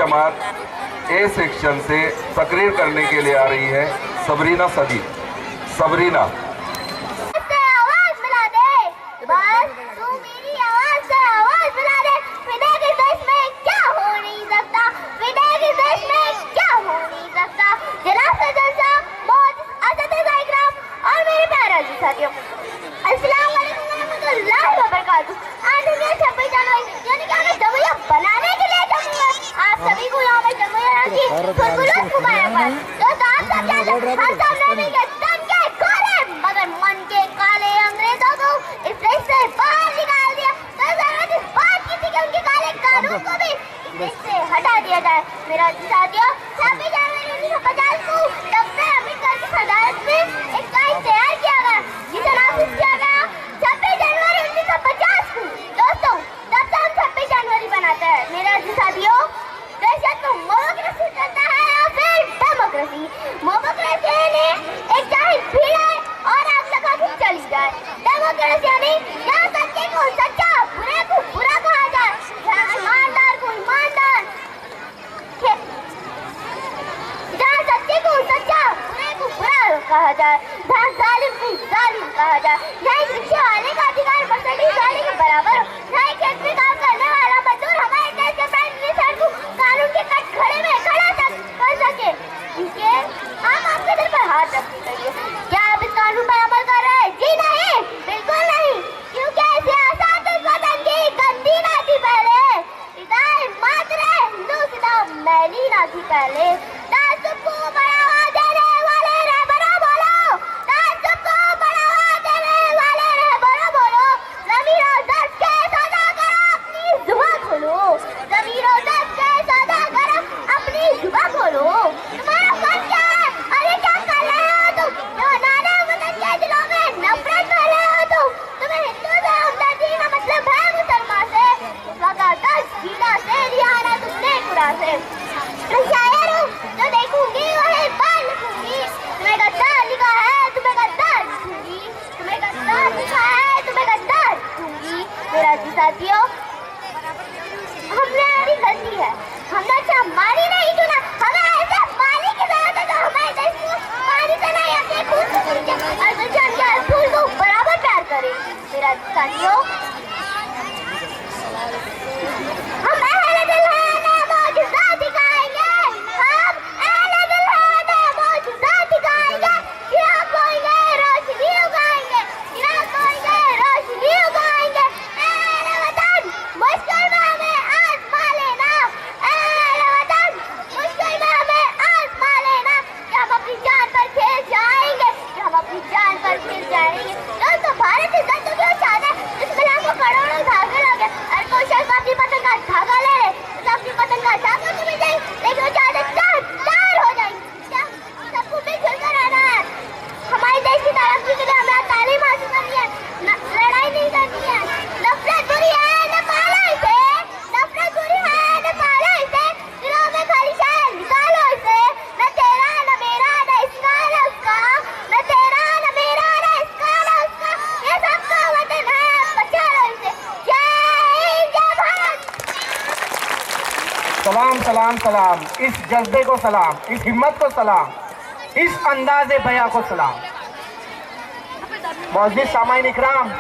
Jamaat A section से तकरीर करने के लिए आ रही है सबरीना सदी। सबरीना, साथियों अस्सलाम वालेकुम रहमतुल्लाहि व बरकातहू। आज हम 26 जनवरी यानी कि हमें जमुइया बनाने के लिए जमी है। आप सभी को यहाँ पे जमुइया की खुलूस मुबारकबाद। दोस्तों आप सब जानते हैं हम सब नबी के दम के गोरे मगर मन के काले अंग्रेजों को इस देश से बाहर निकाल दिया। तो जरूरत इस बात की थी कि उनके काले कानून को भी इस देश से हटा दिया जाए। मेरा साथियों 26 जनवरी 1950 को डॉक्टर अम्बेडकर की सदारत में एक कानून तैयार किया गया जिसे नाफिज किया गया 26 जनवरी 1950 को। दोस्तों तब से हम 26 जनवरी बनाते हैं। मेरे साथियों देश को डेमोक्रेसी करता है या फिर डेमोक्रेसी। डेमोक्रेसी ने एक जाहिर भीड़ है और आग लगा के चली जाए। डेमोक्रेसी यानी जहाँ सच्चे को सच्चा, बुरे को बुरा कहा जाए, जहाँ ईमानदार को ईमानदार, जहाँ सच्चे को सच्चा, बुरे को बुरा कहा जाए, जहाँ जालिम को जालिम कहा जाए, जहाँ एक रिक्शे वाले का अधिकार मर्सिडीज वाले के बराबर हो, जहाँ एक खेत में काम करने वाला मजदूर हमारे देश के प्राइम मिनिस्टर को कानून के कटघरे में खड़ा तक कर सके। इनके हम आपके दिल पर हाथ रखनी चाहिए। क्या आप इस कानून पर अमल कर रहे हैं? जी नहीं, बिल्कुल नहीं, क्योंकि सियासत इस वतन की गंदी ना थी पहले। इदारे मात्र हिंदू सीधा मैली ना थी पहले। तासुब को बढ़ावा देने वाले रहबरों बोलो, तासुब को बढ़ावा देने वाले रहबरों बोलो, ज़मीर और दर्द के सौदा करो अपनी जुबान खोलो, ज़मीर और दर्द के सौदा करो अपनी जुबान खोलो। तुम्हारा फर्ज क्या है? अरे क्या कर रहे हो तुम? जो नारे वतन के दिलों में नफरत कर रहे हो तुम। तुम्हें हिंदू से हमदर्दी का मतलब है मुसलमान से। लगातार गीला से लिया ना तुमने कुरा से। शायर हूँ जो देखूंगी वही बाल लिखूंगी। तुम्हें गद्दार लिखा है, तुम्हें गद्दार लिखूंगी। तुम्हें गद्दार लिखा है, तुम्हें गद्दार लिखूंगी। मेरा जी साथियों हमारी गलती है, हमने अच्छा माली नहीं चुना। हमें ऐसे माली की जरूरत है जो हमारे देश को पानी से नहीं अपने खून से खींचे और दुश्मन के फूल को बराबर प्यार करे। मेरा जी साथियों हम अहले दिल हैं ना मौजूदा दिखाएंगे, हम अहले दिल हैं ना मौजूदा दिखाएंगे। चिराग कोएंगे रोशनी उगाएंगे, चिराग कोएंगे रोशनी उगाएंगे। अहले वतन मुश्किल में हमें आज़मा लेना, अहले वतन मुश्किल में हमें आज़मा लेना कि हम अपनी जान पर खेल जाएंगे, कि हम अपनी जान पर खेल जाएंगे। दोस्तों भारत इस जंतु की चाहता है इसमें लाखों करोड़ों धागे लगे और कोशिश अपनी पतंग का धागा ले ले तो अपनी पतंग का धागा तो मिल जाए, लेकिन वो चाहते चार हो जाएंगे। क्या सबको मिलजुल कर रहना है? हमारे देश की तरक्की के लिए हमें तालीम हासिल करनी है, लड़ाई नहीं करनी है। नफरत बुरी है न पालो इसे, नफरत बुरी है न पालो इसे, दिलों में खालिश है निकालो इसे। न तेरा न मेरा न इसका न उसका, न तेरा न मेरा न इसका न उसका, ये सबका वतन है बचा लो इसे। जय हिंद जय भारत। सलाम सलाम सलाम, इस जज्बे को सलाम, इस हिम्मत को सलाम, इस अंदाज़े बयां को सलाम। मौजूद सामाईन इकराम,